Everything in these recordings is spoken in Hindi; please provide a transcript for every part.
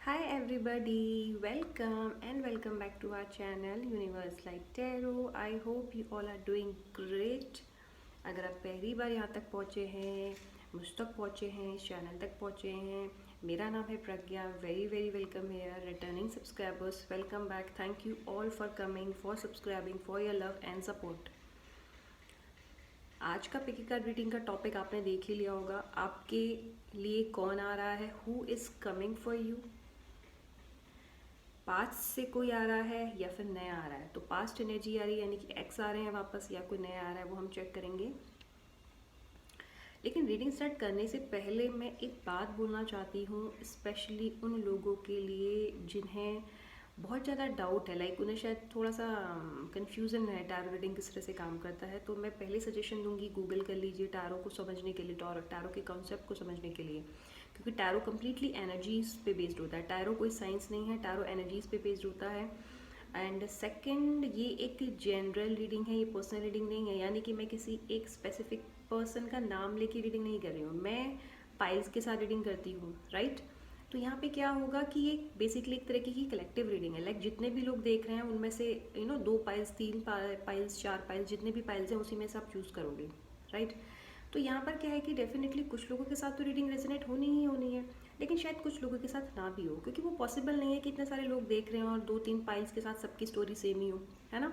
Hi everybody, welcome and welcome back to our channel Universe Like Tarot. I hope you all are doing great. अगर आप पहली बार यहाँ तक पहुँचे हैं, मुझ तक पहुँचे हैं, इस चैनल तक पहुँचे हैं, मेरा नाम है Pragya. Very very welcome here. Returning subscribers, welcome back. Thank you all for coming, for subscribing, for your love and support. आज का पिकी कार्ड रीडिंग का टॉपिक आपने देख ही लिया होगा. आपके लिए कौन आ रहा है, who is coming for you. Past से कोई आ रहा है या फिर नया आ रहा है. तो पास्ट एनर्जी आ रही है यानी कि एक्स आ रहे हैं वापस, या कोई नया आ रहा है, वो हम चेक करेंगे. लेकिन रीडिंग स्टार्ट करने से पहले मैं एक बात बोलना चाहती हूँ, स्पेशली उन लोगों के लिए जिन्हें बहुत ज़्यादा डाउट है, लाइक उन्हें शायद थोड़ा सा कन्फ्यूज़न है टैरो रीडिंग किस तरह से काम करता है. तो मैं पहले सजेशन दूंगी, गूगल कर लीजिए टैरो को समझने के लिए, टैरो के कॉन्सेप्ट को समझने के लिए, क्योंकि टैरो कम्प्लीटली एनर्जीज पे बेस्ड होता है. टैरो कोई साइंस नहीं है, टैरो एनर्जीज पे बेस्ड होता है. एंड सेकंड, ये एक जनरल रीडिंग है, ये पर्सनल रीडिंग नहीं है. यानी कि मैं किसी एक स्पेसिफिक पर्सन का नाम लेके रीडिंग नहीं कर रही हूँ. मैं पाइल्स के साथ रीडिंग करती हूँ, राइट. तो यहाँ पे क्या होगा कि ये बेसिकली एक तरीके की कलेक्टिव रीडिंग है. लाइक जितने भी लोग देख रहे हैं उनमें से 2 पाइल्स, 3 पाइल्स, 4 पाइल्स, जितने भी पाइल्स हैं उसी में से आप चूज़ करोगे, राइट. तो यहाँ पर क्या है कि डेफिनेटली कुछ लोगों के साथ तो रीडिंग रेजोनेट होनी ही होनी है, लेकिन शायद कुछ लोगों के साथ ना भी हो, क्योंकि वो पॉसिबल नहीं है कि इतने सारे लोग देख रहे हैं और 2-3 पाइल्स के साथ सबकी स्टोरी सेम ही हो, है ना.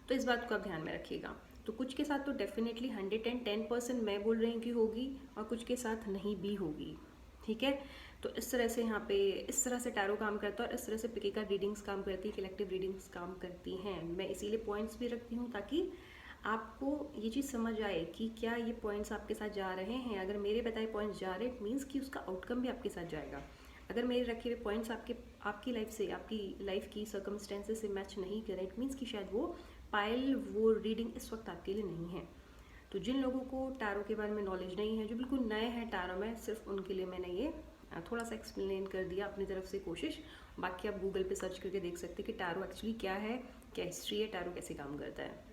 तो इस बात को आप ध्यान में रखिएगा. तो कुछ के साथ तो डेफिनेटली 110% मैं बोल रही हूँ कि होगी, और कुछ के साथ नहीं भी होगी, ठीक है. तो इस तरह से यहाँ पे इस तरह से टैरो काम करता है, और इस तरह से पिकी कार्ड रीडिंग्स काम करती है, कलेक्टिव रीडिंग्स काम करती हैं. मैं इसीलिए पॉइंट्स भी रखती हूँ ताकि आपको ये चीज़ समझ आए कि क्या ये पॉइंट्स आपके साथ जा रहे हैं. अगर मेरे बताए पॉइंट्स जा रहे हैं, मीन्स कि उसका आउटकम भी आपके साथ जाएगा. अगर मेरे रखे हुए पॉइंट्स आपकी लाइफ से, आपकी लाइफ की सर्कमस्टेंसेस से मैच नहीं करें, इट मीन्स कि शायद वो रीडिंग इस वक्त आपके लिए नहीं है. तो जिन लोगों को टैरो के बारे में नॉलेज नहीं है, जो बिल्कुल नए हैं टैरो में, सिर्फ उनके लिए मैंने ये थोड़ा सा एक्सप्लेन कर दिया अपनी तरफ से कोशिश. बाकी आप गूगल पे सर्च करके देख सकते हैं कि टैरो एक्चुअली क्या है, क्या हिस्ट्री है, टैरो कैसे काम करता है.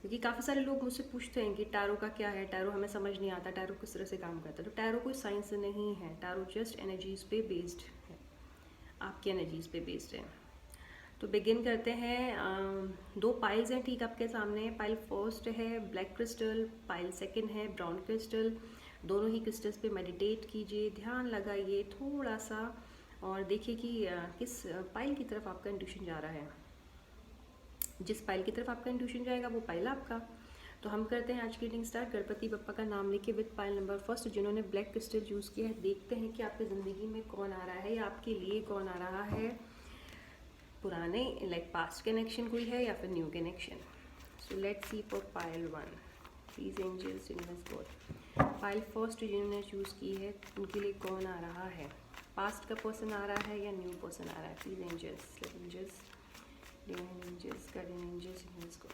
क्योंकि काफ़ी सारे लोग मुझसे पूछते हैं कि टैरो का क्या है, टैरो हमें समझ नहीं आता, टैरो किस तरह से काम करता है. तो टैरो कोई साइंस नहीं है, टैरो जस्ट एनर्जीज पे बेस्ड है, आपकी एनर्जीज पे बेस्ड है. तो बिगिन करते हैं. 2 पाइल्स हैं ठीक आपके सामने. पाइल फर्स्ट है ब्लैक क्रिस्टल, पाइल सेकंड है ब्राउन क्रिस्टल. दोनों ही क्रिस्टल्स पे मेडिटेट कीजिए, ध्यान लगाइए थोड़ा सा, और देखिए कि किस पाइल की तरफ आपका इंट्यूशन जा रहा है. जिस पाइल की तरफ आपका इंट्यूशन जाएगा वो पाइल आपका. तो हम करते हैं आज की रीडिंग स्टार्ट. गणपति बप्पा का नाम लेके विद पाइल नंबर फर्स्ट. जिन्होंने ब्लैक क्रिस्टल यूज़ किया है, देखते हैं कि आपकी ज़िंदगी में कौन आ रहा है या आपके लिए कौन आ रहा है. पुराने लाइक पास्ट कनेक्शन कोई है या फिर new connection. So let's see for pile 1. Please angels, universe, God. Pile first जिन्होंने चूज़ की है उनके लिए कौन आ रहा है. पास्ट का पर्सन आ रहा है या न्यू पर्सन आ रहा है. Please angels, angels, divine angels, guardian angels, universe, God.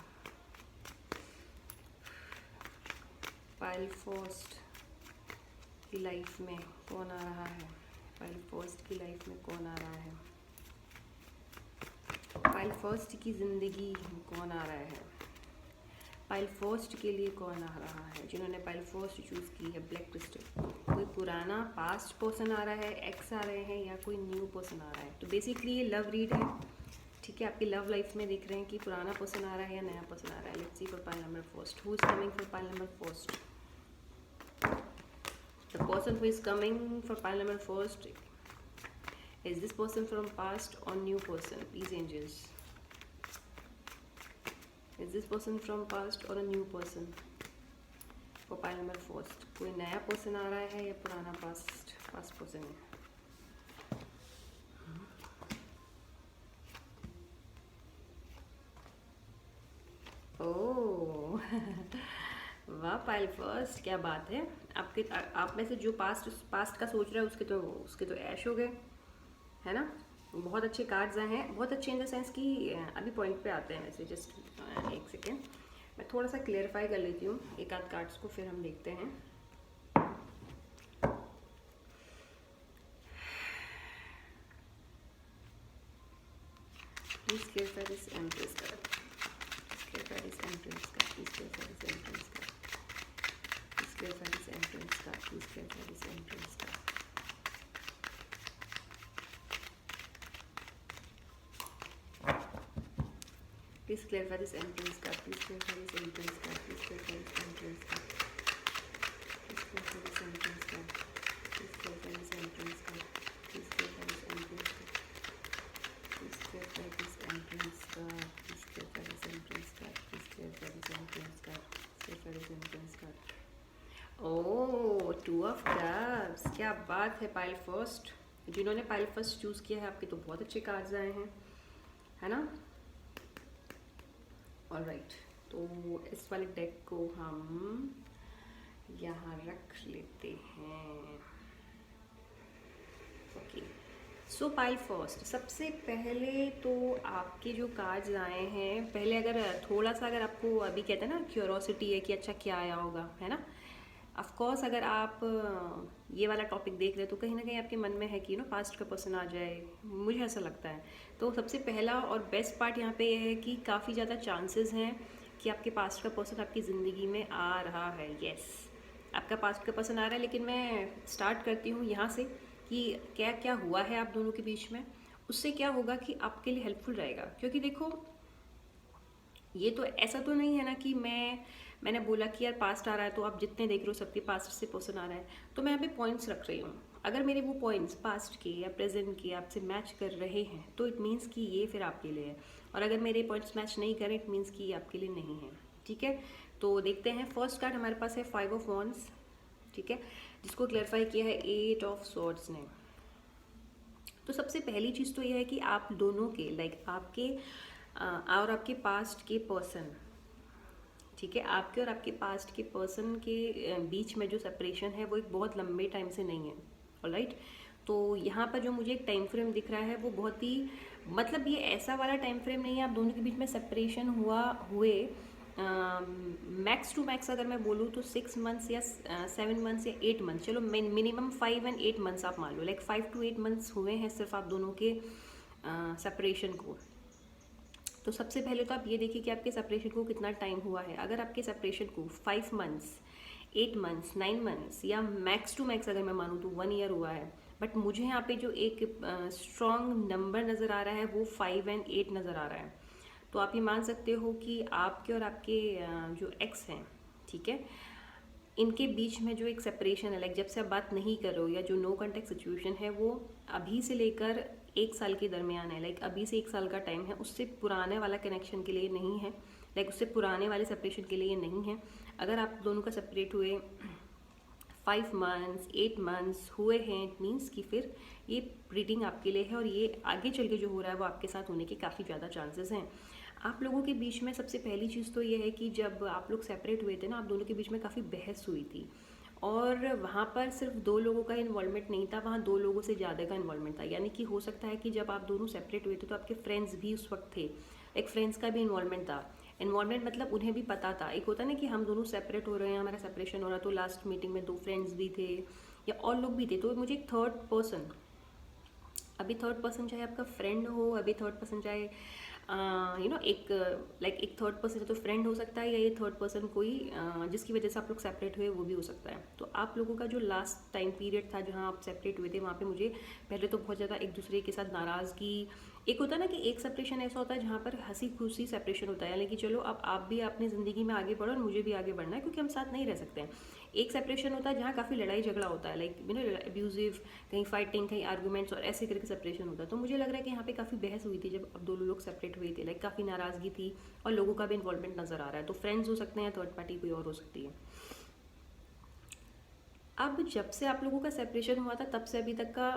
Pile first की लाइफ में कौन आ रहा है. पाइल फर्स्ट की लाइफ में कौन आ रहा है. पाइल फर्स्ट की ज़िंदगी में कौन आ रहा है. पाइल फर्स्ट के लिए कौन आ रहा है. जिन्होंने पाइल फर्स्ट चूज़ की है ब्लैक क्रिस्टल, कोई पुराना पास्ट पर्सन आ रहा है, एक्स आ रहे हैं, या कोई न्यू पर्सन आ रहा है. तो बेसिकली ये लव रीड है, ठीक है. आपकी लव लाइफ में देख रहे हैं कि पुराना पर्सन आ रहा है या नया पर्सन आ रहा है. Let's see for pile number first. Who is coming for pile number first. The person who is coming for pile number first, is this person from past or new person. Please angels, is this person from past or a new person for pile number first. कोई नया पर्सन आ रहा है या पुराना पास्ट पर्सन है. ओह वाह पाइल फर्स्ट, क्या बात है. आप में से जो पास्ट का सोच रहा है उसके तो ऐश हो गए, है ना. बहुत अच्छे कार्ड्स आए हैं, बहुत अच्छे इन द सेंस कि अभी पॉइंट पे आते हैं. वैसे जस्ट एक सेकेंड, मैं थोड़ा सा क्लियरिफाई कर लेती हूँ एक आध कार्ड्स को, फिर हम देखते हैं. Please clarify this empress card. Clarify this empress card. Please clarify this empress card. Please clarify this empress card. Please clarify this empress card. Please clarify this entrance card. Please clarify this entrance card. Please clarify this entrance card. Please clarify this entrance card. Please clarify this entrance card. Please clarify this entrance card. Please clarify this entrance card. Please clarify this entrance card. Please clarify this entrance card. Please clarify this entrance card. Oh, 2 of cups, क्या बात है। पाइल फर्स्ट, जिन्होंने पाइल फर्स्ट चूज़ किया है आपके तो बहुत अच्छे कार्ड्स आए हैं, है ना। ऑलराइट, तो इस वाले डेक को हम यहाँ रख लेते हैं। ओके, सो पाइल फर्स्ट, सबसे पहले तो आपके जो कार्ड्स आए हैं, पहले अगर थोड़ा सा अगर आपको अभी कहते हैं ना क्यूरोसिटी है कि अच्छा क्या आया होगा, है ना। ऑफ कोर्स अगर आप ये वाला टॉपिक देख रहे हो तो कहीं ना कहीं आपके मन में है कि पास्ट का पर्सन आ जाए, मुझे ऐसा लगता है। तो सबसे पहला और बेस्ट पार्ट यहाँ पे ये है कि काफ़ी ज़्यादा चांसेस हैं कि आपके पास्ट का पर्सन आपकी ज़िंदगी में आ रहा है। यस, आपका पास्ट का पर्सन आ रहा है, लेकिन मैं स्टार्ट करती हूँ यहाँ से कि क्या क्या हुआ है आप दोनों के बीच में। उससे क्या होगा कि आपके लिए हेल्पफुल रहेगा, क्योंकि देखो ये तो ऐसा तो नहीं है ना कि मैंने बोला कि यार पास्ट आ रहा है तो आप जितने देख रहे हो सबके पास्ट से पर्सन आ रहा है, तो मैं यहाँ पे पॉइंट्स रख रही हूँ। अगर मेरे वो पॉइंट्स पास्ट के या प्रेजेंट के आपसे मैच कर रहे हैं तो इट मीन्स कि ये फिर आपके लिए है, और अगर मेरे पॉइंट्स मैच नहीं करें इट मीन्स कि ये आपके लिए नहीं है। ठीक है, तो देखते हैं। फर्स्ट कार्ड हमारे पास है 5 ऑफ वॉन्ड्स, ठीक है, जिसको क्लैरिफाई किया है 8 ऑफ स्वॉर्ड्स ने। तो सबसे पहली चीज़ तो ये है कि आप दोनों के आपके और आपके पास्ट के पर्सन, ठीक है, आपके और आपके पास्ट के पर्सन के बीच में जो सेपरेशन है वो एक बहुत लंबे टाइम से नहीं है। ऑलराइट, तो यहाँ पर जो मुझे एक टाइम फ्रेम दिख रहा है वो बहुत ही, मतलब ये ऐसा वाला टाइम फ्रेम नहीं है आप दोनों के बीच में सेपरेशन हुए मैक्स टू मैक्स अगर मैं बोलूँ तो 6 मंथ्स या 7 मंथ्स या 8 मंथ्स, चलो मिनिमम 5 एंड 8 मंथ्स आप मान लो, 5 to 8 मंथ्स हुए हैं सिर्फ आप दोनों के सेपरेशन को। तो सबसे पहले तो आप ये देखिए कि आपके सेपरेशन को कितना टाइम हुआ है। अगर आपके सेपरेशन को 5 मंथ्स, 8 मंथ्स, 9 मंथ्स या मैक्स टू मैक्स अगर मैं मानूँ तो 1 ईयर हुआ है, बट मुझे यहाँ पे जो एक स्ट्रॉन्ग नंबर नज़र आ रहा है वो 5 एंड 8 नज़र आ रहा है। तो आप ये मान सकते हो कि आपके और आपके जो एक्स हैं, ठीक है, इनके बीच में जो एक सेपरेशन है, जब से आप बात नहीं कर रहे हो या जो नो कॉन्टेक्ट सिचुएशन है वो अभी से लेकर 1 साल के दरमियान है। अभी से 1 साल का टाइम है, उससे पुराने वाला कनेक्शन के लिए नहीं है, उससे पुराने वाले सेपरेशन के लिए नहीं है। अगर आप दोनों का सेपरेट हुए 5 मंथ्स 8 मंथ्स हुए हैं, इट मीन्स कि फिर ये रीडिंग आपके लिए है, और ये आगे चल के जो हो रहा है वो आपके साथ होने के काफ़ी ज़्यादा चांसेस हैं। आप लोगों के बीच में सबसे पहली चीज़ तो ये है कि जब आप लोग सेपरेट हुए थे ना, आप दोनों के बीच में काफ़ी बहस हुई थी, और वहाँ पर सिर्फ 2 लोगों का इन्वॉल्वमेंट नहीं था, वहाँ 2 लोगों से ज़्यादा का इन्वॉल्वमेंट था। यानी कि हो सकता है कि जब आप दोनों सेपरेट हुए थे तो आपके फ्रेंड्स भी उस वक्त थे, एक फ्रेंड्स का भी इन्वॉल्वमेंट था। इन्वॉल्वमेंट मतलब उन्हें भी पता था, एक होता ना कि हम दोनों सेपरेट हो रहे हैं, हमारा सेपरेशन हो रहा है, तो लास्ट मीटिंग में 2 फ्रेंड्स भी थे या और लोग भी थे। तो मुझे एक थर्ड पर्सन, अभी थर्ड पर्सन चाहे आपका फ्रेंड हो, अभी थर्ड पर्सन चाहे एक एक थर्ड पर्सन तो फ्रेंड हो सकता है, या ये थर्ड पर्सन कोई जिसकी वजह से आप लोग सेपरेट हुए वो भी हो सकता है। तो आप लोगों का जो लास्ट टाइम पीरियड था जहाँ आप सेपरेट हुए थे, वहाँ पे मुझे पहले तो बहुत ज़्यादा एक दूसरे के साथ नाराज़गी, एक होता है ना कि एक सेपरेशन ऐसा होता है जहाँ पर हंसी खुशी सेपरेशन होता है, यानी कि चलो अब आप भी अपनी ज़िंदगी में आगे बढ़ो और मुझे भी आगे बढ़ना है क्योंकि हम साथ नहीं रह सकते हैं। एक सेपरेशन होता है जहाँ काफ़ी लड़ाई झगड़ा होता है, अब्यूजिव, कहीं फाइटिंग, कहीं आर्गूमेंट्स और ऐसे करके सेपरेशन होता है। तो मुझे लग रहा है कि यहाँ पे काफ़ी बहस हुई थी जब अब 2 लोग सेपरेट हुए थे, काफ़ी नाराज़गी थी और लोगों का भी इन्वॉल्वमेंट नज़र आ रहा है। तो फ्रेंड्स हो सकते हैं, थर्ड पार्टी कोई और हो सकती है। अब जब से आप लोगों का सेपरेशन हुआ था तब से अभी तक का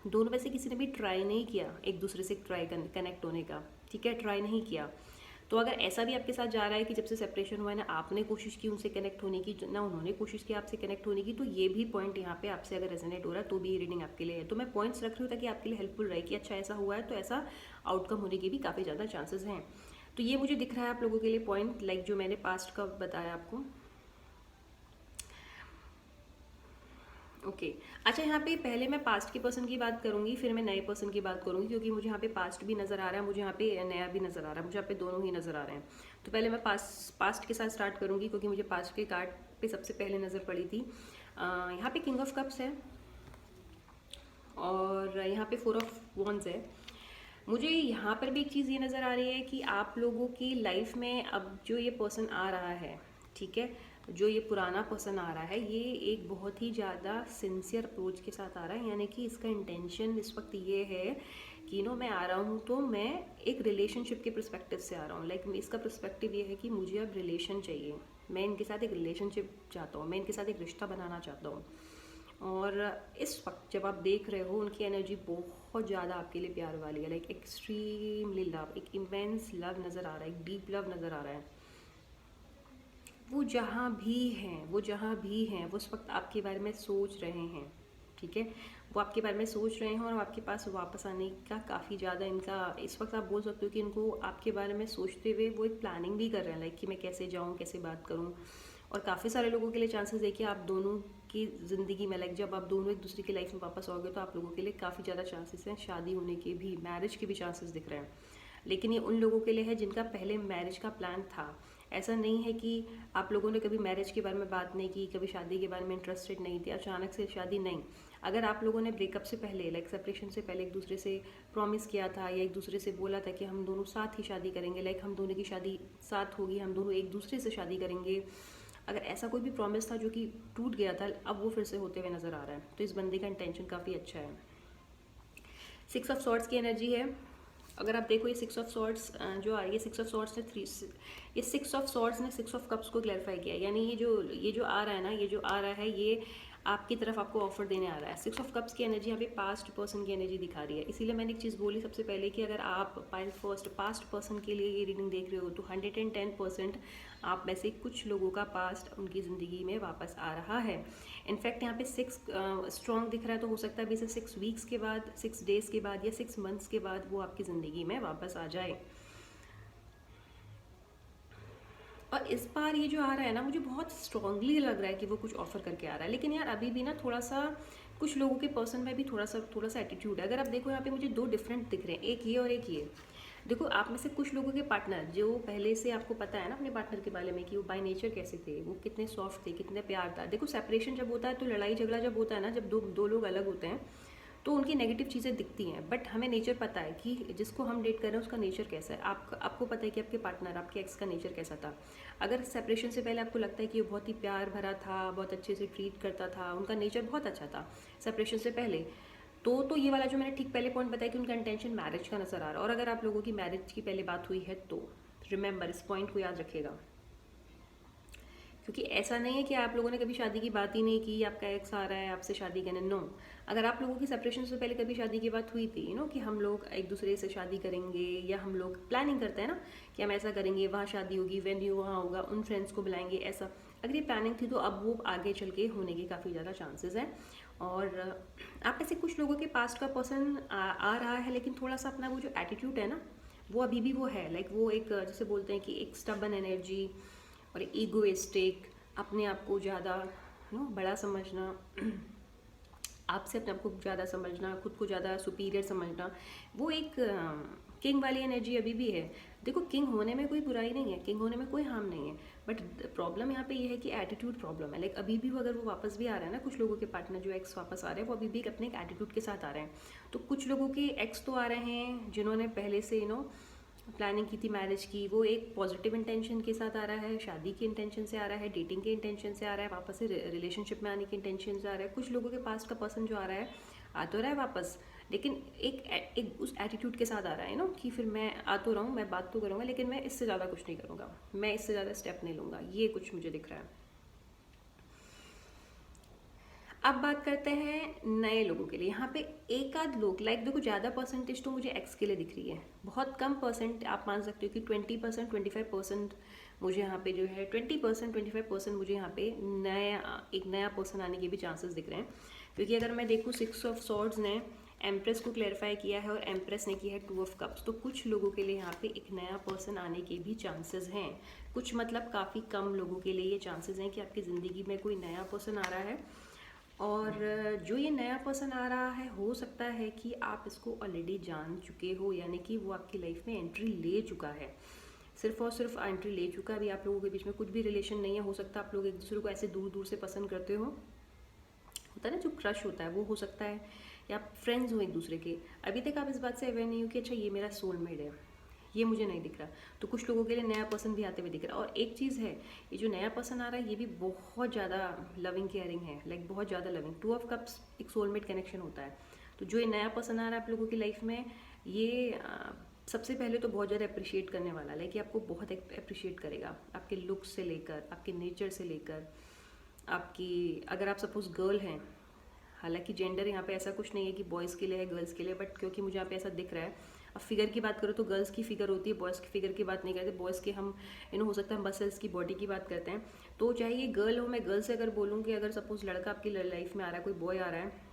दोनों में से किसी ने भी ट्राई नहीं किया एक दूसरे से कनेक्ट होने का, ठीक है, ट्राई नहीं किया। तो अगर ऐसा भी आपके साथ जा रहा है कि जब से सेपरेशन हुआ है ना आपने कोशिश की उनसे कनेक्ट होने की, ना उन्होंने कोशिश की आपसे कनेक्ट होने की, तो ये भी पॉइंट यहाँ पे आपसे अगर रेजोनेट हो रहा है तो भी ये रीडिंग आपके लिए है। तो मैं पॉइंट्स रख रही हूँ ताकि आपके लिए हेल्पफुल रहे कि अच्छा ऐसा हुआ है तो ऐसा आउटकम होने के भी काफ़ी ज़्यादा चांसेस हैं। तो ये मुझे दिख रहा है आप लोगों के लिए पॉइंट, जो मैंने पास्ट का बताया आपको। ओके अच्छा, यहाँ पे पहले मैं पास्ट के पर्सन की बात करूँगी, फिर मैं नए पर्सन की बात करूँगी, क्योंकि मुझे यहाँ पे पास्ट भी नज़र आ रहा है, मुझे यहाँ पे नया भी नज़र आ रहा है, मुझे यहाँ पे दोनों ही नज़र आ रहे हैं। तो पहले मैं पास्ट के साथ स्टार्ट करूँगी क्योंकि मुझे पास्ट के कार्ड पे सबसे पहले नज़र पड़ी थी। यहाँ पे किंग ऑफ कप्स है और यहाँ पे 4 ऑफ वॉन्ड्स है। मुझे यहाँ पर भी एक चीज़ ये नज़र आ रही है कि आप लोगों की लाइफ में अब जो ये पर्सन आ रहा है, ठीक है, जो ये पुराना पर्सन आ रहा है, ये एक बहुत ही ज़्यादा सिंसियर अप्रोच के साथ आ रहा है। यानी कि इसका इंटेंशन इस वक्त ये है कि मैं आ रहा हूँ तो मैं एक रिलेशनशिप के पर्सपेक्टिव से आ रहा हूँ। लाइक इसका पर्सपेक्टिव ये है कि मुझे अब रिलेशन चाहिए, मैं इनके साथ एक रिलेशनशिप चाहता हूँ, मैं इनके साथ एक रिश्ता बनाना चाहता हूँ। और इस वक्त जब आप देख रहे हो, उनकी एनर्जी बहुत ज़्यादा आपके लिए प्यार वाली है। लाइक एक्सट्रीमली लव, एक इमेंस लव नज़र आ रहा है, एक डीप लव नज़र आ रहा है। वो जहाँ भी हैं, वो जहाँ भी हैं, वो उस वक्त आपके बारे में सोच रहे हैं, ठीक है, वो आपके बारे में सोच रहे हैं और आपके पास वापस आने का काफ़ी ज़्यादा इनका, इस वक्त आप बोल सकते हो कि इनको आपके बारे में सोचते हुए वो एक प्लानिंग भी कर रहे हैं, लाइक कि मैं कैसे जाऊँ, कैसे बात करूँ। और काफ़ी सारे लोगों के लिए चांसेस है कि आप दोनों की ज़िंदगी में, लाइक जब आप दोनों एक दूसरे की लाइफ में वापस आओगे तो आप लोगों के लिए काफ़ी ज़्यादा चांसेस हैं शादी होने के भी, मैरिज के भी चांसेस दिख रहे हैं। लेकिन ये उन लोगों के लिए है जिनका पहले मैरिज का प्लान था। ऐसा नहीं है कि आप लोगों ने कभी मैरिज के बारे में बात नहीं की, कभी शादी के बारे में इंटरेस्टेड नहीं थे, अचानक से शादी नहीं। अगर आप लोगों ने ब्रेकअप से पहले, लाइक सेपरेशन से पहले एक दूसरे से प्रॉमिस किया था या एक दूसरे से बोला था कि हम दोनों साथ ही शादी करेंगे, लाइक हम दोनों की शादी साथ होगी, हम दोनों एक दूसरे से शादी करेंगे, अगर ऐसा कोई भी प्रॉमिस था जो कि टूट गया था, अब वो फिर से होते हुए नज़र आ रहा है। तो इस बंदे का इंटेंशन काफ़ी अच्छा है। 6 ऑफ सॉर्ड्स की एनर्जी है। अगर आप देखो ये 6 ऑफ सॉर्ड्स जो आ रही है, 6 ऑफ सॉर्ड्स ने ये 6 ऑफ सॉर्ड्स ने 6 ऑफ कप्स को क्लैरिफाई किया। यानी ये जो आ रहा है ना, ये जो आ रहा है, ये आपकी तरफ आपको ऑफर देने आ रहा है। 6 ऑफ कप्स की एनर्जी यहाँ पे पास्ट पर्सन की एनर्जी दिखा रही है। इसीलिए मैंने एक चीज़ बोली सबसे पहले कि अगर आप पास्ट पर्सन के लिए ये रीडिंग देख रहे हो तो 110% आप में से कुछ लोगों का पास्ट उनकी ज़िंदगी में वापस आ रहा है। इनफैक्ट यहाँ पे 6 स्ट्रॉन्ग दिख रहा है, तो हो सकता है अभी से 6 वीक्स के बाद, 6 डेज़ के बाद या 6 मंथ्स के बाद वो आपकी ज़िंदगी में वापस आ जाए। और इस बार ये जो आ रहा है ना, मुझे बहुत स्ट्रांगली लग रहा है कि वो कुछ ऑफर करके आ रहा है। लेकिन यार अभी भी ना थोड़ा सा कुछ लोगों के पर्सन में भी थोड़ा सा एटीट्यूड है। अगर आप देखो यहाँ पे मुझे दो डिफरेंट दिख रहे हैं, एक ये और एक ये। देखो आप में से कुछ लोगों के पार्टनर जो पहले से आपको पता है ना अपने पार्टनर के बारे में कि वो बाय नेचर कैसे थे, वो कितने सॉफ्ट थे, कितने प्यार था। देखो सेपरेशन जब होता है तो लड़ाई झगड़ा जब होता है ना, जब दो लोग अलग होते हैं तो उनकी नेगेटिव चीज़ें दिखती हैं, बट हमें नेचर पता है कि जिसको हम डेट कर रहे हैं उसका नेचर कैसा है। आपको पता है कि आपके पार्टनर, आपके एक्स का नेचर कैसा था। अगर सेपरेशन से पहले आपको लगता है कि वो बहुत ही प्यार भरा था, बहुत अच्छे से ट्रीट करता था, उनका नेचर बहुत अच्छा था सेपरेशन से पहले, तो ये वाला जो मैंने ठीक पहले पॉइंट बताया कि उनका इंटेंशन मैरिज का नजर आ रहा है। और अगर आप लोगों की मैरिज की पहले बात हुई है तो रिमेंबर, इस पॉइंट को याद रखिएगा, क्योंकि ऐसा नहीं है कि आप लोगों ने कभी शादी की बात ही नहीं की, आपका एक्स आ रहा है आपसे शादी करने, नो। अगर आप लोगों की सेपरेशन से पहले कभी शादी की बात हुई थी, कि हम लोग एक दूसरे से शादी करेंगे, या हम लोग प्लानिंग करते हैं ना कि हम ऐसा करेंगे, वहाँ शादी होगी, वेन्यू वहाँ होगा, उन फ्रेंड्स को बुलाएंगे, ऐसा अगर ये प्लानिंग थी तो अब वो आगे चल के होने के काफ़ी ज़्यादा चांसेस हैं। और आप ऐसे कुछ लोगों के पास्ट का पर्सन आ रहा है, लेकिन थोड़ा सा अपना वो जो एटीट्यूड है ना, वो अभी भी वो है। लाइक वो एक जैसे बोलते हैं कि एक स्टबन एनर्जी और ईगोइस्टिक, अपने आप को ज़्यादा बड़ा समझना, आपसे अपने आप को ज़्यादा समझना, खुद को ज़्यादा सुपीरियर समझना, वो एक किंग वाली एनर्जी अभी भी है। देखो किंग होने में कोई बुराई नहीं है, किंग होने में कोई हार्म नहीं है, बट प्रॉब्लम यहाँ पे ये है कि एटीट्यूड प्रॉब्लम है। लाइक अभी भी वो, अगर वो वापस भी आ रहा है ना, कुछ लोगों के पार्टनर जो एक्स वापस आ रहे हैं वो अभी भी अपने एक एटीट्यूड के साथ आ रहे हैं। तो कुछ लोगों के एक्स तो आ रहे हैं जिन्होंने पहले से प्लानिंग की थी मैरिज की, वो एक पॉजिटिव इंटेंशन के साथ आ रहा है, शादी के इंटेंशन से आ रहा है, डेटिंग के इंटेंशन से आ रहा है, वापस से रिलेशनशिप में आने के इंटेंशन से आ रहा है। कुछ लोगों के पास का पर्सन जो आ रहा है, आ तो रहा है वापस, लेकिन एक उस एटीट्यूड के साथ आ रहा है कि फिर मैं आ तो रहा हूँ, मैं बात तो करूँगा, लेकिन मैं इससे ज़्यादा कुछ नहीं करूँगा, मैं इससे ज़्यादा स्टेप नहीं लूँगा, ये कुछ मुझे दिख रहा है। अब बात करते हैं नए लोगों के लिए। यहाँ पे एक आध लोग, लाइक देखो ज़्यादा परसेंटेज तो मुझे एक्स के लिए दिख रही है, बहुत कम परसेंट आप मान सकते हो कि 20% 25% मुझे यहाँ पे जो है 20% 25% मुझे यहाँ पे एक नया पर्सन आने के भी चांसेस दिख रहे हैं। क्योंकि अगर मैं देखूँ 6 ऑफ सॉर्ड्स ने एम्प्रेस को क्लैरिफाई किया है और एम्प्रेस ने किया है 2 ऑफ कप्स, तो कुछ लोगों के लिए यहाँ पे एक नया पर्सन आने के भी चांसेस हैं। कुछ मतलब काफ़ी कम लोगों के लिए ये चांसेस हैं कि आपकी ज़िंदगी में कोई नया पर्सन आ रहा है। और जो ये नया पर्सन आ रहा है, हो सकता है कि आप इसको ऑलरेडी जान चुके हो, यानी कि वो आपकी लाइफ में एंट्री ले चुका है, सिर्फ और सिर्फ एंट्री ले चुका है। अभी आप लोगों के बीच में कुछ भी रिलेशन नहीं है, हो सकता है आप लोग एक दूसरे को ऐसे दूर दूर से पसंद करते हो होता है ना, जो क्रश होता है वो हो सकता है, या आप फ्रेंड्स हो एक दूसरे के, अभी तक आप इस बात से अवेयर नहीं हो कि अच्छा ये मेरा सोलमेट है, ये मुझे नहीं दिख रहा। तो कुछ लोगों के लिए नया पर्सन भी आते हुए दिख रहा है। और एक चीज़ है, ये जो नया पर्सन आ रहा है ये भी बहुत ज़्यादा लविंग केयरिंग है, लाइक बहुत ज़्यादा लविंग। 2 ऑफ कप्स एक सोलमेट कनेक्शन होता है। तो जो ये नया पर्सन आ रहा है आप लोगों की लाइफ में, ये सबसे पहले तो बहुत ज़्यादा अप्रिशिएट करने वाला है, लाइक आपको बहुत अप्रिशिएट करेगा, आपके लुक्स से लेकर, आपके नेचर से लेकर, आपकी, अगर आप सपोज गर्ल हैं, हालांकि जेंडर यहाँ पे ऐसा कुछ नहीं है कि बॉयज़ के लिए है गर्ल्स के लिए, बट क्योंकि मुझे यहाँ पे ऐसा दिख रहा है, अब फिगर की बात करो तो गर्ल्स की फिगर होती है, बॉयज़ की फिगर की बात नहीं करते। बॉयज़ के हम हो सकता है मसल्स की, बॉडी की बात करते हैं। तो चाहे ये गर्ल हो, मैं गर्ल से अगर बोलूँ कि अगर सपोज लड़का आपकी लाइफ में आ रहा है, कोई बॉय आ रहा है,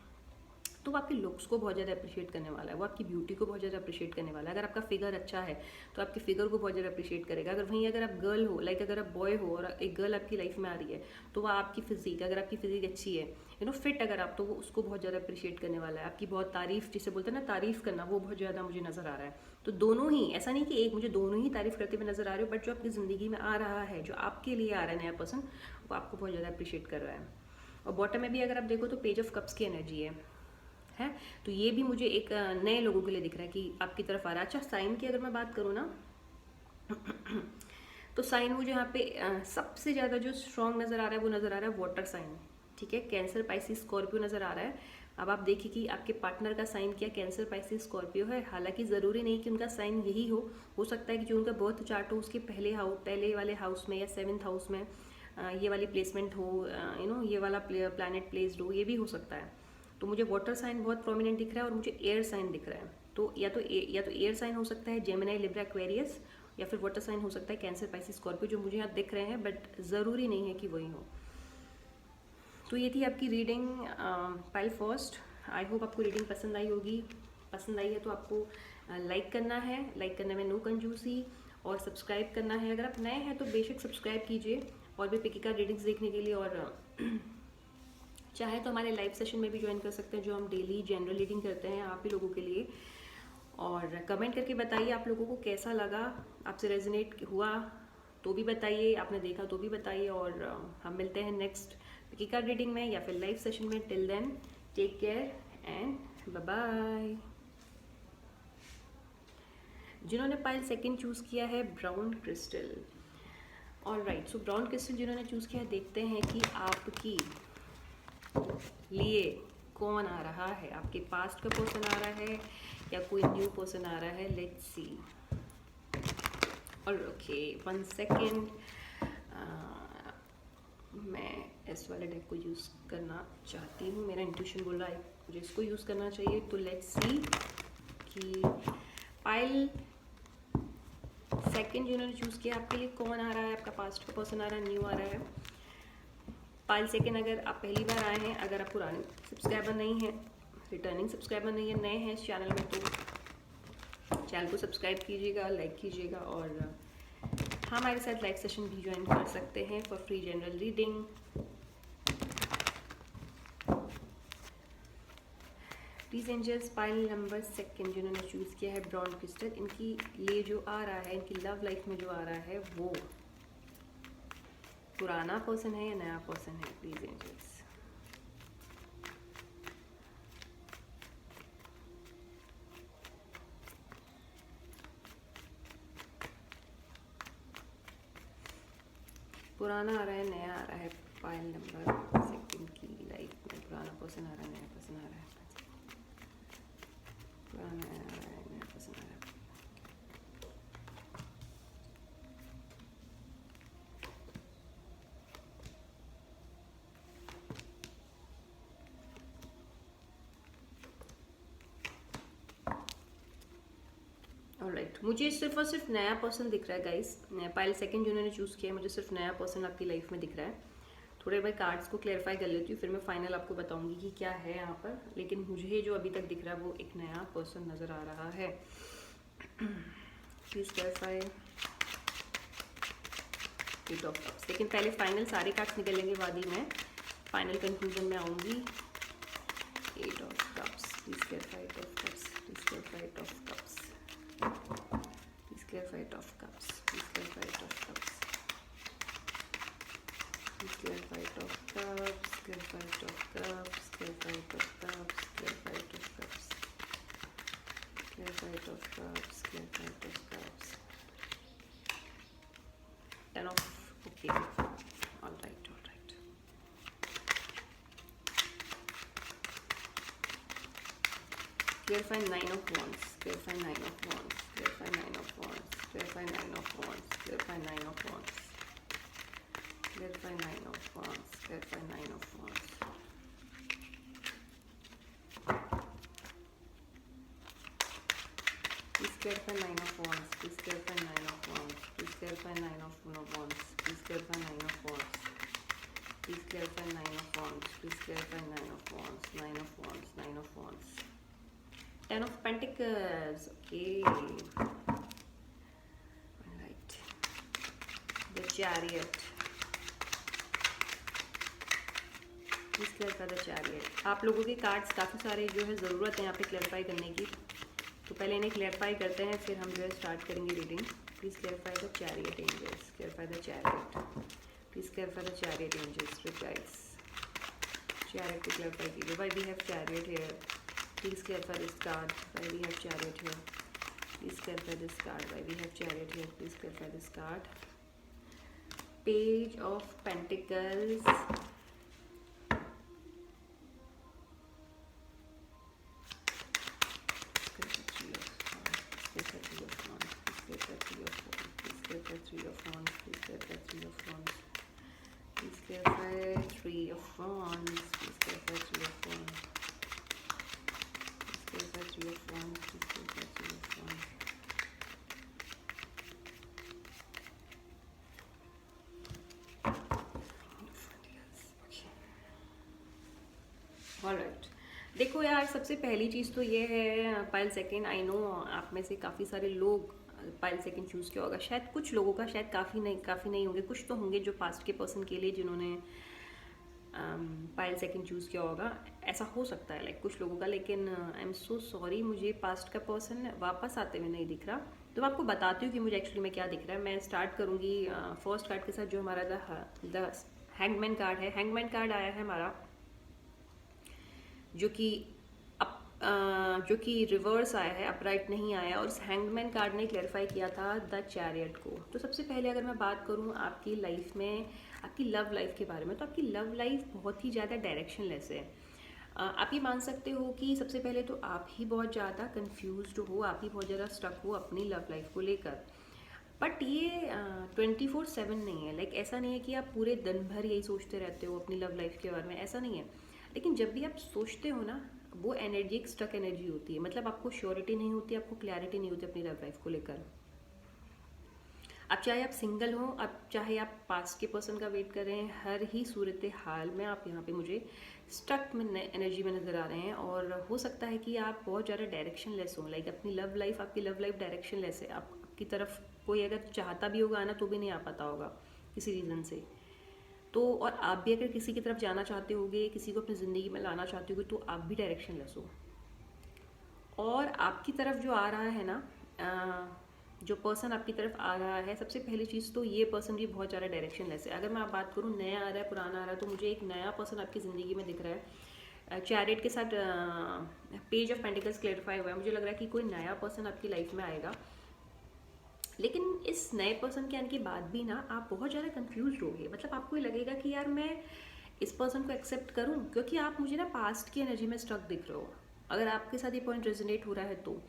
तो वो आपके लुक्स को बहुत ज़्यादा अप्रिशिएट करने वाला है, वो आपकी ब्यूटी को बहुत ज़्यादा अप्रिशिएट करने वाला है। अगर आपका फिगर अच्छा है तो आपके फिगर को बहुत ज़्यादा अप्रिशिएट करेगा। अगर वहीं अगर आप गर्ल हो, लाइक अगर आप बॉय हो और एक गर्ल आपकी लाइफ में आ रही है, तो वह आपकी फिजिक, अगर आपकी फिजिक अच्छी है, फिट अगर आप, तो वो उसको बहुत ज़्यादा अप्रिशिएट करने वाला है। आपकी बहुत तारीफ, जिसे बोलते हैं ना तारीफ करना, वो बहुत ज़्यादा मुझे नज़र आ रहा है। तो दोनों ही, ऐसा नहीं कि एक, मुझे दोनों ही तारीफ करते हुए नज़र आ रहे हो, बट जो आपकी ज़िंदगी में आ रहा है, जो आपके लिए आ रहा है नया पर्सन, वो आपको बहुत ज़्यादा अप्रिशिएट कर रहा है। और बॉटम में भी अगर आप देखो तो पेज ऑफ कप्स की एनर्जी है। तो ये भी मुझे एक नए लोगों के लिए दिख रहा है कि आपकी तरफ आ रहा है। अच्छा, साइन की अगर मैं बात करूँ ना, तो साइन मुझे यहाँ पे सबसे ज़्यादा जो स्ट्रॉन्ग नज़र आ रहा है वो नज़र आ रहा है वाटर साइन, ठीक है। कैंसर, पाइसिस, स्कॉर्पियो नज़र आ रहा है। अब आप देखिए कि आपके पार्टनर का साइन क्या कैंसर, पाइसिस, स्कॉर्पियो है। हालांकि ज़रूरी नहीं कि उनका साइन यही हो सकता है कि जो उनका बर्थ चार्ट हो उसके पहले वाले हाउस में या 7th हाउस में ये वाली प्लेसमेंट हो, ये वाला प्लैनेट प्लेस्ड हो, ये भी हो सकता है। तो मुझे वाटर साइन बहुत प्रोमिनेंट दिख रहा है और मुझे एयर साइन दिख रहा है। तो या तो एयर साइन हो सकता है जेमिनी, लिब्रा, एक्वेरियस, या फिर वाटर साइन हो सकता है कैंसर, पाइसिस, स्कॉर्पियो, जो मुझे यहाँ दिख रहे हैं, बट ज़रूरी नहीं है कि वही हो। तो ये थी आपकी reading pile first. I hope आपको रीडिंग पसंद आई होगी। पसंद आई है तो आपको लाइक करना है, लाइक करने में नो कंजूसी, और सब्सक्राइब करना है। अगर आप नए हैं तो बेशक सब्सक्राइब कीजिए और भी पिकी कार्ड रीडिंग्स देखने के लिए। और चाहे तो हमारे लाइव सेशन में भी ज्वाइन कर सकते हैं, जो हम डेली जनरल रीडिंग करते हैं आप ही लोगों के लिए। और कमेंट करके बताइए आप लोगों को कैसा लगा, आपसे रेजोनेट हुआ तो भी बताइए, आपने देखा तो भी बताइए। और हम मिलते हैं नेक्स्ट पिकी कार्ड रीडिंग में या फिर लाइव सेशन में। Till then take care and bye bye. जिन्होंने पाइल सेकंड चूज़ किया है brown crystal, alright, so brown crystal जिन्होंने चूज़ किया है, देखते हैं कि आपकी लिए कौन आ रहा है। आपके पास्ट का पर्सन आ रहा है या कोई न्यू पर्सन आ रहा है, लेट्स सी। और ओके, 1 सेकेंड, मैं इस वाले डेक को यूज़ करना चाहती हूँ, मेरा इंट्यूशन बोल रहा है मुझे इसको यूज़ करना चाहिए। तो लेट्स सी कि पाइल सेकेंड जिन्होंने चूज़ किया, आपके लिए कौन आ रहा है। आपका पास्ट का पर्सन आ रहा है, न्यू आ रहा है। पाइल सेकेंड, अगर आप पहली बार आए हैं, अगर आप पुराने सब्सक्राइबर नहीं हैं, रिटर्निंग सब्सक्राइबर नहीं है, नए हैं इस चैनल में, तो चैनल को सब्सक्राइब कीजिएगा, लाइक कीजिएगा। और हाँ, हमारे साथ लाइव सेशन भी ज्वाइन कर सकते हैं for free general reading. Please angels, pile number second जिन्होंने चूज़ किया है ब्राउन क्रिस्टल, इनकी लिए जो आ रहा है, इनकी लव लाइफ में जो आ रहा है, वो पुराना पर्सन है या नया पर्सन है। प्लीज एंजल्स, पुराना आ रहा है, नया आ रहा है। पाइल नंबर सेकंड की लाइफ में पुराना पर्सन आ रहा है, नया पर्सन आ रहा है, पुराना आ रहा है, नया पर्सन आ रहा है। ऑलराइट, मुझे सिर्फ और सिर्फ नया पर्सन दिख रहा है गाइस। पाइल सेकंड जिन्होंने चूज़ किया है, मुझे सिर्फ नया पर्सन आपकी लाइफ में दिख रहा है। थोड़े मैं कार्ड्स को क्लेरिफाई कर लेती हूँ, फिर मैं फाइनल आपको बताऊंगी कि क्या है यहाँ पर। लेकिन मुझे जो अभी तक दिख रहा है वो एक नया पर्सन नज़र आ रहा है। Please clarify. 8 ऑफ कप्स, लेकिन पहले फाइनल सारे कार्ड्स निकलेंगे, बाद ही मैं फाइनल कंक्लूजन में आऊँगी। 8 of cups, please clarify. 8 of cups, please clarify. 8 of cups, please clarify 8 of cups, please clarify 8 of cups, please clarify 8 of cups, clarify 8 of cups, Fight of Cups, clear Fight of Cups, clear Fight of Cups, clear Fight of Cups. 10 of, okay, all right, all right. Clarify 9 of Wands, clarify 9 of Wands, clarify 9 of Wands, clarify 9 of Wands, clarify 9 of Wands, clarify 9 of Wands, clarify 9 of Wands. Please clarify 9 of Wands, please clarify 9 of Wands, please clarify 9 of Wands, please clarify 9 of Wands, please clarify 9 of Wands, please clarify 9 of Wands, 9 of Wands, 9 of Wands. 10 of Pentacles, okay. Alright. The Chariot. Please clarify the Chariot. आप लोगों के कार्ड्स काफ़ी सारे जो है ज़रूरत है यहाँ पे क्लैरिफाई करने की, तो पहले इन्हें क्लैरिफाई करते हैं, फिर हम जो है स्टार्ट करेंगे reading. Please clarify the Chariot angels. Clarify the Chariot. Please clarify the Chariot angels. Replies. Chariot को क्लैरिफाई कीजिए. Why we have Chariot here? Please clarify this card. Why we have Chariot here? Please clarify this card. Why we have Chariot here? Please clarify this card. Page of Pentacles. Three of Wands. Please clarify Three of Wands. Please clarify Three of Wands. Please clarify Three of Wands. Please clarify Three of Wands. Please clarify Three of Wands. Alright, देखो यार, सबसे पहली चीज़ तो ये है पाइल सेकंड. आई नो आप में से काफ़ी सारे लोग पाइल सेकंड चूज़ किया होगा. शायद कुछ लोगों का, शायद काफ़ी नहीं होंगे, कुछ तो होंगे जो पास्ट के पर्सन के लिए जिन्होंने पाइल सेकंड चूज़ किया होगा. ऐसा हो सकता है लाइक कुछ लोगों का, लेकिन आई एम सो सॉरी, मुझे पास्ट का पर्सन वापस आते हुए नहीं दिख रहा. तो मैं आपको बताती हूँ कि मुझे एक्चुअली में क्या दिख रहा है. मैं स्टार्ट करूँगी फर्स्ट कार्ड के साथ, जो हमारा द हैंगमैन कार्ड है. हैंगमैन कार्ड आया है हमारा, जो कि रिवर्स आया है, अपराइट नहीं आया. और उस हैंगमैन कार्ड ने क्लैरिफाई किया था द चैरियट को. तो सबसे पहले अगर मैं बात करूं आपकी लाइफ में, आपकी लव लाइफ के बारे में, तो आपकी लव लाइफ बहुत ही ज़्यादा डायरेक्शनलेस है. आप ये मान सकते हो कि सबसे पहले तो आप ही बहुत ज़्यादा कंफ्यूज्ड हो, आप ही बहुत ज़्यादा स्टक हो अपनी लव लाइफ को लेकर. बट ये 24/7 नहीं है. लाइक ऐसा नहीं है कि आप पूरे दिन भर यही सोचते रहते हो अपनी लव लाइफ के बारे में, ऐसा नहीं है. लेकिन जब भी आप सोचते हो ना, वो एनर्जी एक स्टक एनर्जी होती है. मतलब आपको श्योरिटी नहीं होती, आपको क्लैरिटी नहीं होती अपनी लव लाइफ को लेकर. अब चाहे आप सिंगल हो, अब चाहे आप पास्ट के पर्सन का वेट कर रहे हैं, हर ही सूरत हाल में आप यहाँ पे मुझे स्टक में एनर्जी में नज़र आ रहे हैं. और हो सकता है कि आप बहुत ज़्यादा डायरेक्शन लेस हो. लाइक अपनी लव लाइफ, आपकी लव लाइफ डायरेक्शन लेस है. आपकी तरफ कोई अगर चाहता भी होगा आना, तो भी नहीं आ पाता होगा किसी रीज़न से. तो और आप भी अगर किसी की तरफ जाना चाहते होगे, किसी को अपनी ज़िंदगी में लाना चाहते होगे, तो आप भी डायरेक्शन लेस हो. और आपकी तरफ जो आ रहा है ना, जो पर्सन आपकी तरफ आ रहा है, सबसे पहली चीज़ तो ये पर्सन भी बहुत ज़्यादा डायरेक्शन लेस है. अगर मैं बात करूँ नया आ रहा है, पुराना आ रहा है, तो मुझे एक नया पर्सन आपकी ज़िंदगी में दिख रहा है. चैरियट के साथ पेज ऑफ पेंटिकल्स क्लैरिफाई हुआ है. मुझे लग रहा है कि कोई नया पर्सन आपकी लाइफ में आएगा. लेकिन इस नए पर्सन के आने के बाद भी ना, आप बहुत ज़्यादा कंफ्यूज होगे. मतलब आपको ये लगेगा कि यार मैं इस पर्सन को एक्सेप्ट करूं, क्योंकि आप मुझे ना पास्ट की एनर्जी में स्टक दिख रहे हो. अगर आपके साथ ये पॉइंट रेजोनेट हो रहा है, तो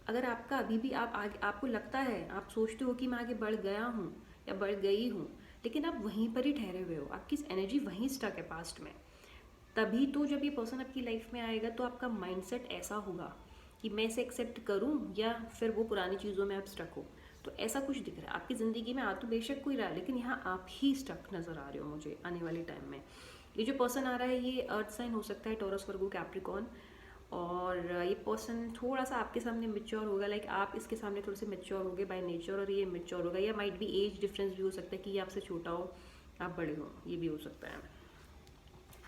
अगर आपका अभी भी आपको लगता है, आप सोचते हो कि मैं आगे बढ़ गया हूँ या बढ़ गई हूँ, लेकिन आप वहीं पर ही ठहरे हुए हो, आपकी एनर्जी वहीं स्टक है पास्ट में, तभी तो जब ये पर्सन आपकी लाइफ में आएगा, तो आपका माइंडसेट ऐसा होगा कि मैं इसे एक्सेप्ट करूँ या फिर वो पुरानी चीज़ों में आप स्टक हो. तो ऐसा कुछ दिख रहा है आपकी ज़िंदगी में. आ तो बेशक कोई रहा है, लेकिन यहाँ आप ही स्टक नज़र आ रहे हो मुझे आने वाले टाइम में. ये जो पर्सन आ रहा है, ये अर्थ साइन हो सकता है, टॉरस, वर्गो, कैप्रिकॉर्न. और ये पर्सन थोड़ा सा आपके सामने मैच्योर होगा. लाइक आप इसके सामने थोड़े से मैच्योर होगे बाय नेचर, और ये मैच्योर होगा. या माइट भी एज डिफरेंस भी हो सकता है कि ये आपसे छोटा हो, आप बड़े हो, ये भी हो सकता है.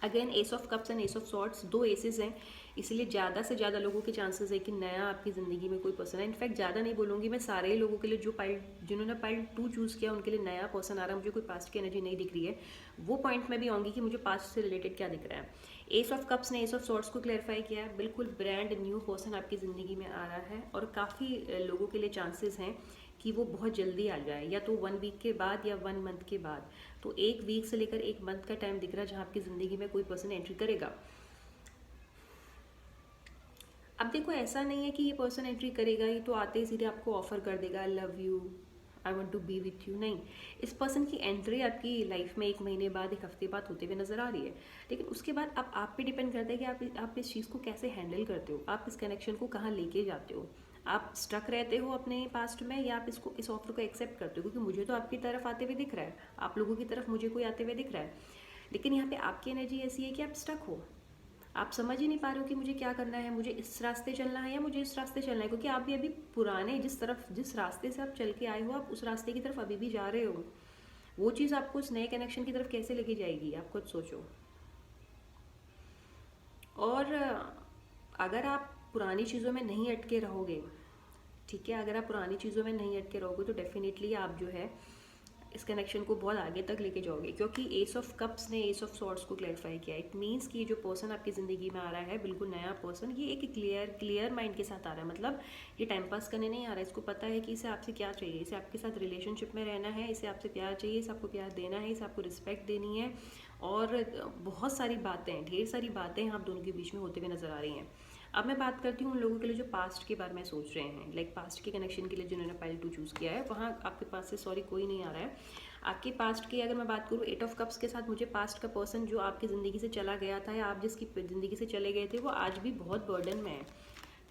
Again ace of cups and ace of swords, दो एसेस हैं, इसलिए ज़्यादा से ज़्यादा लोगों के चांसेस है कि नया आपकी ज़िंदगी में कोई पर्सन है। इनफैक्ट ज़्यादा नहीं बोलूँगी मैं, सारे लोगों के लिए जो पाइल जिन्होंने पाइल 2 चूज़ किया उनके लिए नया पर्सन आ रहा है। मुझे कोई पास्ट की एनर्जी नहीं दिख रही है, वो पॉइंट में भी आऊँगी कि मुझे पास्ट से रिलेटेड क्या दिख रहा है। एस ऑफ कप्स ने एस ऑफ सॉर्ट्स को क्लैरिफाई किया है, बिल्कुल ब्रांड न्यू पर्सन आपकी ज़िंदगी में आ रहा है और काफ़ी लोगों के लिए चांसेस हैं कि वो बहुत जल्दी आ जाए, या तो 1 वीक के बाद या 1 मंथ के बाद। तो 1 वीक से लेकर 1 मंथ का टाइम दिख रहा है जहाँ आपकी ज़िंदगी में कोई पर्सन एंट्री करेगा। अब देखो, ऐसा नहीं है कि ये पर्सन एंट्री करेगा ही तो आते ही सीधे आपको ऑफर कर देगा I love you, I want to be with you. नहीं, इस पर्सन की एंट्री आपकी लाइफ में 1 महीने बाद, 1 हफ्ते बाद होते हुए नजर आ रही है। लेकिन उसके बाद अब आप पे डिपेंड करता है कि आप इस चीज़ को कैसे हैंडल करते हो, आप इस कनेक्शन को कहाँ लेके जाते हो। आप स्टक रहते हो अपने पास्ट में, या आप इस ऑफर को एक्सेप्ट करते हो, क्योंकि मुझे तो आपकी तरफ आते हुए दिख रहा है, आप लोगों की तरफ मुझे कोई आते हुए दिख रहा है। लेकिन यहाँ पे आपकी एनर्जी ऐसी है कि आप स्टक हो, आप समझ ही नहीं पा रहे हो कि मुझे क्या करना है, मुझे इस रास्ते चलना है या मुझे इस रास्ते चलना है, क्योंकि आप भी अभी पुराने जिस रास्ते से आप चल के आए हो, आप उस रास्ते की तरफ अभी भी जा रहे हो। वो चीज़ आपको उस नए कनेक्शन की तरफ कैसे लेके जाएगी, आप खुद सोचो। और अगर आप पुरानी चीज़ों में नहीं अटके रहोगे, ठीक है, अगर आप पुरानी चीज़ों में नहीं अटके रहोगे तो डेफिनेटली आप जो है इस कनेक्शन को बहुत आगे तक लेके जाओगे, क्योंकि एस ऑफ कप्स ने एस ऑफ सॉर्ड्स को क्लैरिफाई किया। इट मीन्स कि ये जो पर्सन आपकी ज़िंदगी में आ रहा है, बिल्कुल नया पर्सन, ये एक क्लियर माइंड के साथ आ रहा है। मतलब ये टाइम पास करने नहीं आ रहा है, इसको पता है कि इसे आपसे क्या चाहिए, इसे आपके साथ रिलेशनशिप में रहना है, इसे आपसे प्यार चाहिए, इसे आपको प्यार देना है, इसे आपको रिस्पेक्ट देनी है, और बहुत सारी बातें, ढेर सारी बातें आप दोनों के बीच में होते हुए नजर आ रही हैं। अब मैं बात करती हूँ उन लोगों के लिए जो पास्ट के बारे में सोच रहे हैं, लाइक पास्ट के कनेक्शन के लिए जिन्होंने पाइल 2 चूज़ किया है, वहाँ आपके पास से सॉरी कोई नहीं आ रहा है। आपके पास्ट की अगर मैं बात करूँ 8 ऑफ कप्स के साथ, मुझे पास्ट का पर्सन जो आपकी ज़िंदगी से चला गया था, या आप जिसकी ज़िंदगी से चले गए थे, वो आज भी बहुत बर्डन में है।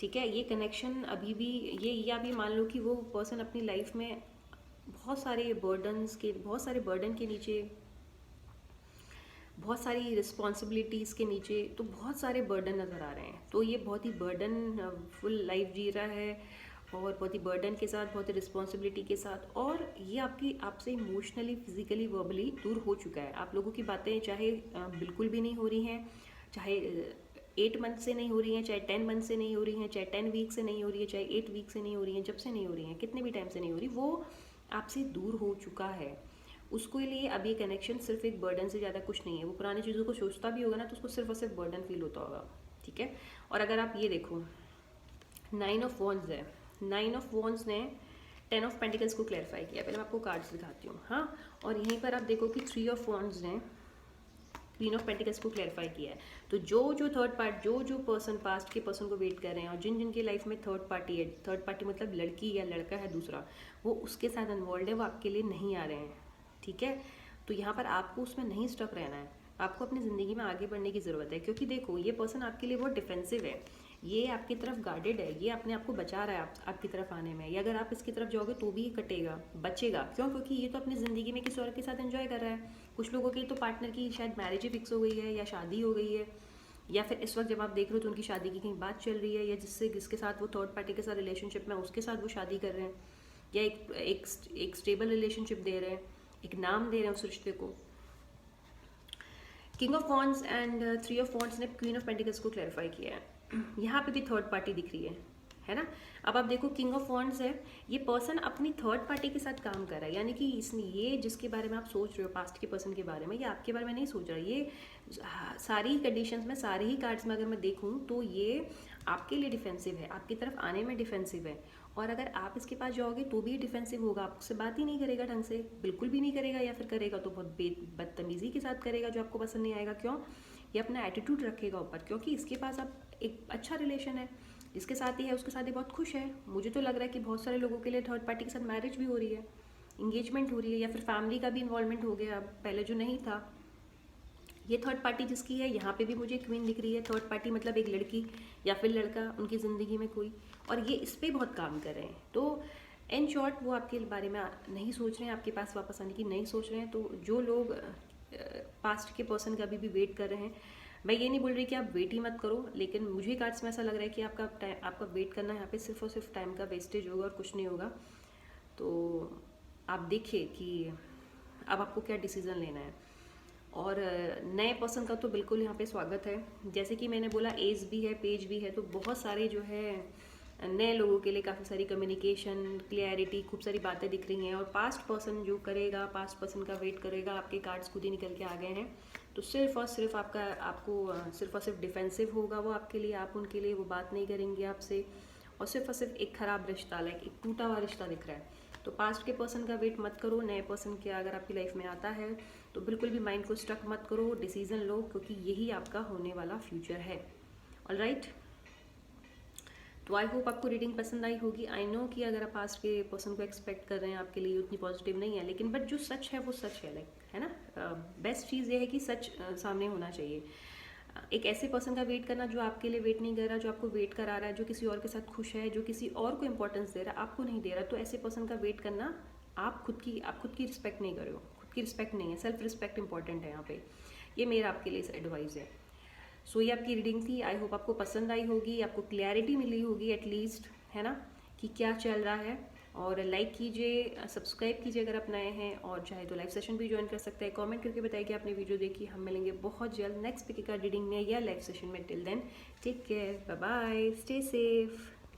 ठीक है, ये कनेक्शन अभी भी, ये आप ये मान लो कि वो पर्सन अपनी लाइफ में बहुत सारे बर्डन के नीचे, बहुत सारी रिस्पॉन्सिबिलिटीज़ के नीचे, तो बहुत सारे बर्डन नज़र आ रहे हैं। तो ये बहुत ही बर्डन फुल लाइफ जी रहा है, और बहुत ही बर्डन के साथ, बहुत ही रिस्पॉन्सिबिलिटी के साथ, और ये आपसे इमोशनली, फिजिकली, वर्बली दूर हो चुका है। आप लोगों की बातें चाहे बिल्कुल भी नहीं हो रही हैं, चाहे 8 मंथ से नहीं हो रही हैं, चाहे 10 मंथ से नहीं हो रही हैं, चाहे 10 वीक से नहीं हो रही है, चाहे 8 वीक से नहीं हो रही हैं, जब से नहीं हो रही हैं, कितने भी टाइम से नहीं हो रही, वो आपसे दूर हो चुका है। उसके लिए अब ये कनेक्शन सिर्फ एक बर्डन से ज़्यादा कुछ नहीं है। वो पुरानी चीज़ों को सोचता भी होगा ना, तो उसको सिर्फ और सिर्फ बर्डन फील होता होगा। ठीक है, और अगर आप ये देखो, 9 ऑफ वॉन्ड्स है, 9 ऑफ वॉन्ड्स ने 10 ऑफ पेंटिकल्स को क्लैरिफाई किया। पहले मैं आपको कार्ड्स दिखाती हूँ। हाँ, और यहीं पर आप देखो कि 3 ऑफ वॉन्ड्स ने क्वीन ऑफ पेंटिकल्स को क्लैरिफाई किया है। तो जो थर्ड पार्ट, जो पर्सन पास्ट के पर्सन को वेट कर रहे हैं, और जिनकी लाइफ में थर्ड पार्टी है, थर्ड पार्टी मतलब लड़की या लड़का है दूसरा, वो उसके साथ इन्वॉल्व है, वो आपके लिए नहीं आ रहे हैं। ठीक है, तो यहाँ पर आपको उसमें नहीं स्टक रहना है, आपको अपनी ज़िंदगी में आगे बढ़ने की ज़रूरत है। क्योंकि देखो, ये पर्सन आपके लिए बहुत डिफेंसिव है, ये आपकी तरफ गार्डेड है, ये अपने आप को बचा रहा है आपकी तरफ आने में। या अगर आप इसकी तरफ जाओगे तो भी ये कटेगा, बचेगा। क्यों? क्योंकि ये तो अपनी ज़िंदगी में किसी और के साथ एंजॉय कर रहा है। कुछ लोगों के तो पार्टनर की शायद मैरिज ही फिक्स हो गई है, या शादी हो गई है, या फिर इस वक्त जब आप देख रहे हो तो उनकी शादी की कहीं बात चल रही है, या जिसके साथ वो थर्ड पार्टी के साथ रिलेशनशिप में, उसके साथ वो शादी कर रहे हैं, या एक स्टेबल रिलेशनशिप दे रहे हैं, एक नाम दे रहे हैं उस रिश्ते को। King of wands and 3 of wands ने क्वीन ऑफ पेंटिकल्स को क्लैरिफाई किया है। यहाँ पे भी थर्ड पार्टी दिख रही है ना। अब आप देखो, किंग ऑफ वॉन्ड्स है, ये पर्सन अपनी थर्ड पार्टी के साथ काम कर रहा है, यानी कि इसने, ये जिसके बारे में आप सोच रहे हो, पास्ट के पर्सन के बारे में, ये आपके बारे में नहीं सोच रहा। ये सारी कंडीशंस में, सारे ही कार्ड्स में अगर मैं देखूँ तो ये आपके लिए डिफेंसिव है, आपकी तरफ आने में डिफेंसिव है। और अगर आप इसके पास जाओगे तो भी डिफेंसिव होगा, आपसे बात ही नहीं करेगा ढंग से, बिल्कुल भी नहीं करेगा, या फिर करेगा तो बहुत बदतमीजी के साथ करेगा, जो आपको पसंद नहीं आएगा। क्यों? ये अपना एटीट्यूड रखेगा ऊपर, क्योंकि इसके पास अब एक अच्छा रिलेशन है, जिसके साथ ही है उसके साथ ही बहुत खुश है। मुझे तो लग रहा है कि बहुत सारे लोगों के लिए थर्ड पार्टी के साथ मैरिज भी हो रही है, इंगेजमेंट हो रही है, या फिर फैमिली का भी इन्वॉल्वमेंट हो गया, पहले जो नहीं था। ये थर्ड पार्टी जिसकी है, यहाँ पे भी मुझे क्वीन दिख रही है। थर्ड पार्टी मतलब एक लड़की या फिर लड़का, उनकी ज़िंदगी में कोई, और ये इस पर बहुत काम कर रहे हैं। तो इन शॉर्ट वो आपके बारे में नहीं सोच रहे हैं, आपके पास वापस आने की नहीं सोच रहे हैं। तो जो लोग पास्ट के पर्सन का अभी भी वेट कर रहे हैं, मैं ये नहीं बोल रही कि आप वेट ही मत करो, लेकिन मुझे कार्ड्स में ऐसा लग रहा है कि आपका वेट करना यहाँ पे सिर्फ और सिर्फ टाइम का वेस्टेज होगा और कुछ नहीं होगा। तो आप देखिए कि अब आपको क्या डिसीज़न लेना है। और नए पर्सन का तो बिल्कुल यहाँ पे स्वागत है। जैसे कि मैंने बोला एज भी है, पेज भी है, तो बहुत सारे जो है नए लोगों के लिए काफ़ी सारी कम्युनिकेशन, क्लियरिटी, खूब सारी बातें दिख रही हैं। और पास्ट पर्सन जो करेगा, पास्ट पर्सन का वेट करेगा, आपके कार्ड्स खुद ही निकल के आ गए हैं। तो सिर्फ और सिर्फ सिर्फ और सिर्फ डिफेंसिव होगा वो आपके लिए, आप उनके लिए वो बात नहीं करेंगे आपसे। और सिर्फ एक ख़राब रिश्ता, लाइक एक टूटा हुआ रिश्ता दिख रहा है। तो पास्ट के पर्सन का वेट मत करो, नए पर्सन के अगर आपकी लाइफ में आता है तो बिल्कुल भी माइंड को स्टक मत करो, डिसीजन लो, क्योंकि यही आपका होने वाला फ्यूचर है। ऑलराइट, तो आई होप आपको रीडिंग पसंद आई होगी। आई नो कि अगर आप पास्ट के पर्सन को एक्सपेक्ट कर रहे हैं आपके लिए उतनी पॉजिटिव नहीं है, लेकिन बट जो सच है वो सच है, लाइक है ना। बेस्ट चीज़ ये है कि सच सामने होना चाहिए। एक ऐसे पर्सन का वेट करना जो आपके लिए वेट नहीं कर रहा, जो आपको वेट करा रहा है, जो किसी और के साथ खुश है, जो किसी और को इंपॉर्टेंस दे रहा है, आपको नहीं दे रहा, तो ऐसे पर्सन का वेट करना आप खुद की रिस्पेक्ट नहीं कर रहे हो। खुद की रिस्पेक्ट नहीं है, सेल्फ रिस्पेक्ट इंपॉर्टेंट है यहाँ पे। ये मेरा आपके लिए एडवाइस है। सो ये आपकी रीडिंग थी। आई होप आपको पसंद आई होगी, आपको क्लैरिटी मिली होगी एटलीस्ट, है ना, कि क्या चल रहा है। और लाइक कीजिए, सब्सक्राइब कीजिए अगर आप नए हैं, और चाहे तो लाइव सेशन भी ज्वाइन कर सकते हैं। कमेंट करके बताइए कि आपने वीडियो देखी। हम मिलेंगे बहुत जल्द नेक्स्ट पिक का रीडिंग में या लाइव सेशन में। Till then take care, bye bye, stay safe.